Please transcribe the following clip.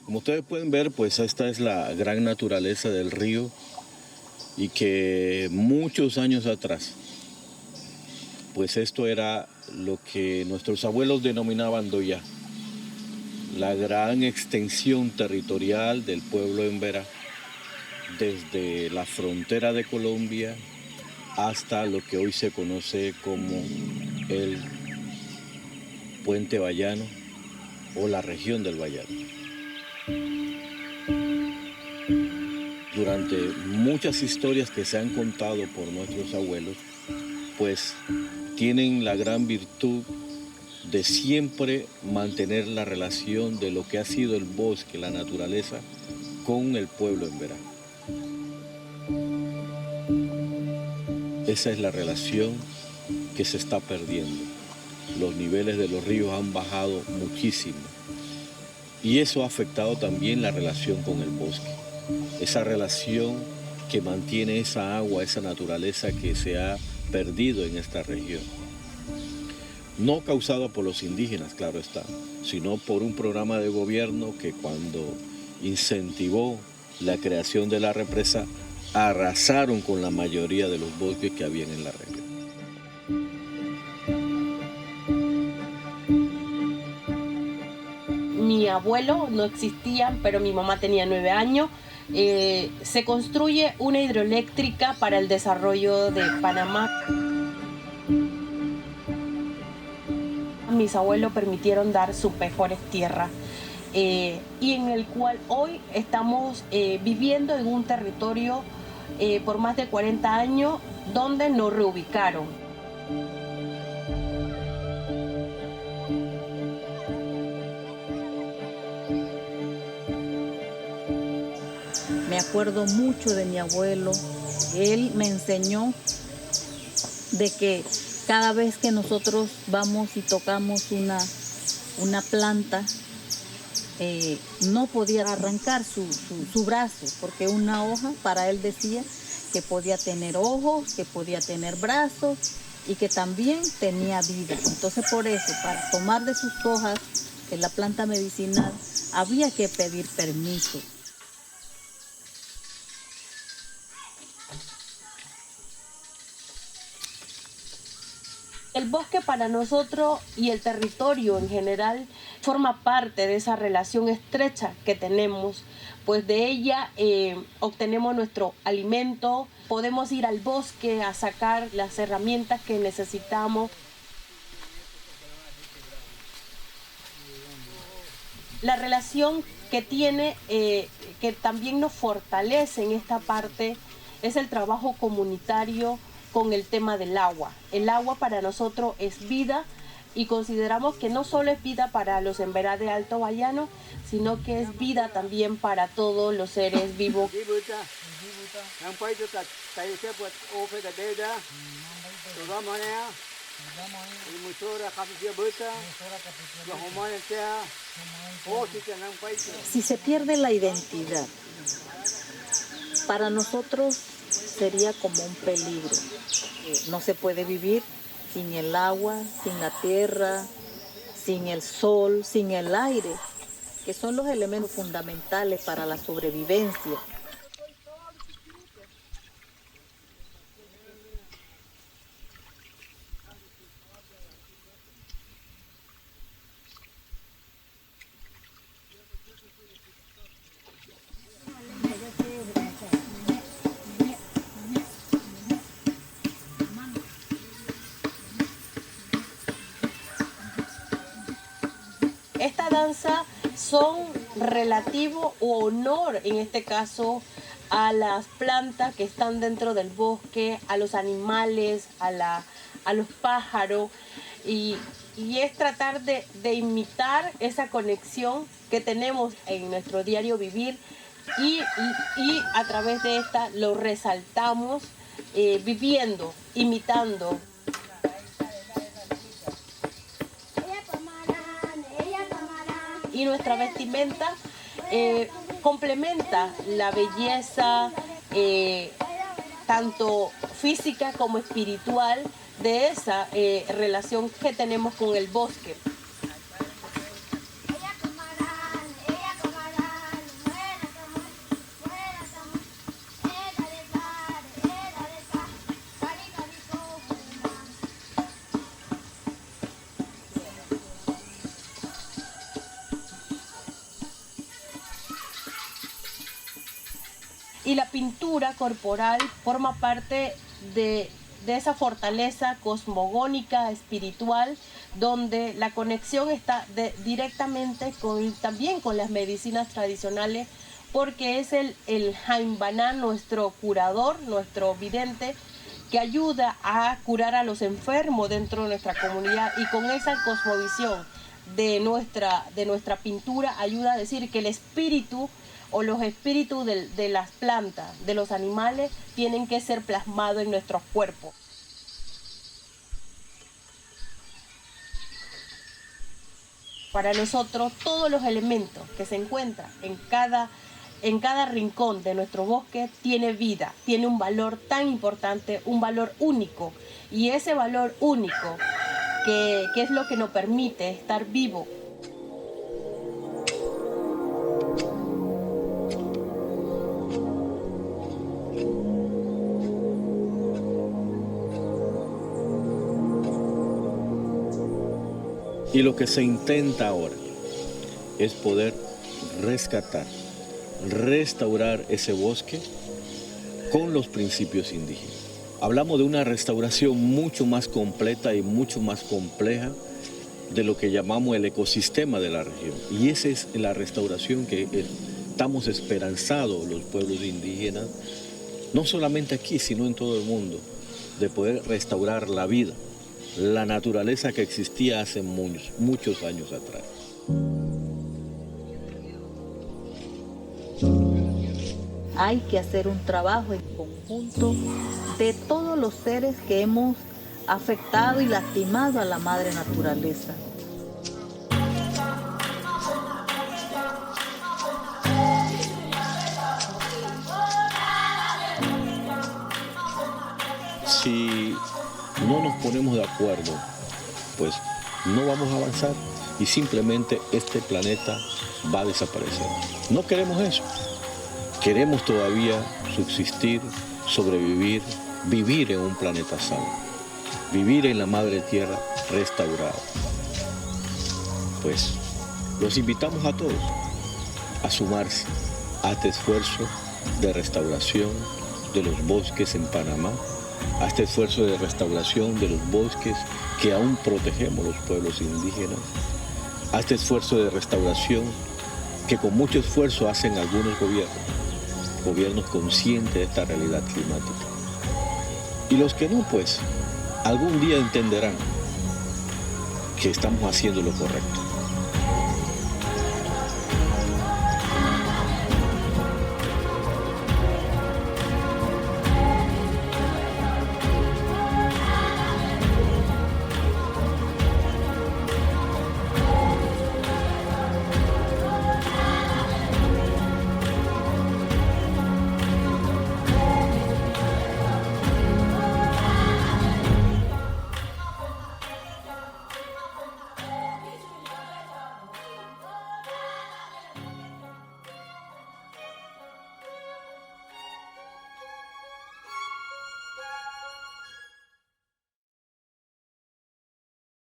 Como ustedes pueden ver, pues esta es la gran naturaleza del río y que muchos años atrás, pues esto era lo que nuestros abuelos denominaban Doya, la gran extensión territorial del pueblo Emberá, desde la frontera de Colombia hasta lo que hoy se conoce como el Puente Bayano o la región del Bayano. Durante muchas historias que se han contado por nuestros abuelos, pues tienen la gran virtud de siempre mantener la relación de lo que ha sido el bosque, la naturaleza, con el pueblo Emberá. Esa es la relación que se está perdiendo. Los niveles de los ríos han bajado muchísimo y eso ha afectado también la relación con el bosque. Esa relación que mantiene esa agua, esa naturaleza que se ha perdido en esta región. No causado por los indígenas, claro está, sino por un programa de gobierno que cuando incentivó la creación de la represa, arrasaron con la mayoría de los bosques que habían en la región. Mi abuelo no existían, pero mi mamá tenía 9 años. Se construye una hidroeléctrica para el desarrollo de Panamá. Mis abuelos permitieron dar sus mejores tierras y en el cual hoy estamos viviendo en un territorio por más de 40 años donde nos reubicaron. Me acuerdo mucho de mi abuelo. Él me enseñó de que cada vez que nosotros vamos y tocamos una planta, no podía arrancar su brazo, porque una hoja para él decía que podía tener ojos, que podía tener brazos y que también tenía vida. Entonces por eso, para tomar de sus hojas, de la planta medicinal, había que pedir permiso. El bosque para nosotros y el territorio en general forma parte de esa relación estrecha que tenemos, pues de ella obtenemos nuestro alimento, podemos ir al bosque a sacar las herramientas que necesitamos. La relación que tiene, que también nos fortalece en esta parte, es el trabajo comunitario con el tema del agua. El agua para nosotros es vida y consideramos que no solo es vida para los Emberá de Alto Bayano, sino que es vida también para todos los seres vivos. Si se pierde la identidad, para nosotros sería como un peligro. No se puede vivir sin el agua, sin la tierra, sin el sol, sin el aire, que son los elementos fundamentales para la sobrevivencia. Esta danza son relativo o honor, en este caso, a las plantas que están dentro del bosque, a los animales, a los pájaros, y es tratar de imitar esa conexión que tenemos en nuestro diario vivir y a través de esta lo resaltamos viviendo, imitando. Y nuestra vestimenta complementa la belleza tanto física como espiritual de esa relación que tenemos con el bosque. Y la pintura corporal forma parte de esa fortaleza cosmogónica, espiritual, donde la conexión está directamente también con las medicinas tradicionales, porque es el Haimbaná, nuestro curador, nuestro vidente, que ayuda a curar a los enfermos dentro de nuestra comunidad, y con esa cosmovisión de nuestra pintura ayuda a decir que el espíritu o los espíritus de las plantas, de los animales, tienen que ser plasmados en nuestros cuerpos. Para nosotros, todos los elementos que se encuentran en cada rincón de nuestro bosque tiene vida, tiene un valor tan importante, un valor único. Y ese valor único, que es lo que nos permite estar vivos. Y lo que se intenta ahora es poder rescatar, restaurar ese bosque con los principios indígenas. Hablamos de una restauración mucho más completa y mucho más compleja de lo que llamamos el ecosistema de la región. Y esa es la restauración que estamos esperanzados los pueblos indígenas, no solamente aquí, sino en todo el mundo, de poder restaurar la vida, la naturaleza que existía hace muchos años atrás. Hay que hacer un trabajo en conjunto de todos los seres que hemos afectado y lastimado a la madre naturaleza. Si no nos ponemos de acuerdo, pues no vamos a avanzar y simplemente este planeta va a desaparecer. No queremos eso. Queremos todavía subsistir, sobrevivir, vivir en un planeta sano, vivir en la madre tierra restaurada. Pues los invitamos a todos a sumarse a este esfuerzo de restauración de los bosques en Panamá, a este esfuerzo de restauración de los bosques que aún protegemos los pueblos indígenas, a este esfuerzo de restauración que con mucho esfuerzo hacen algunos gobiernos conscientes de esta realidad climática. Y los que no, pues, algún día entenderán que estamos haciendo lo correcto.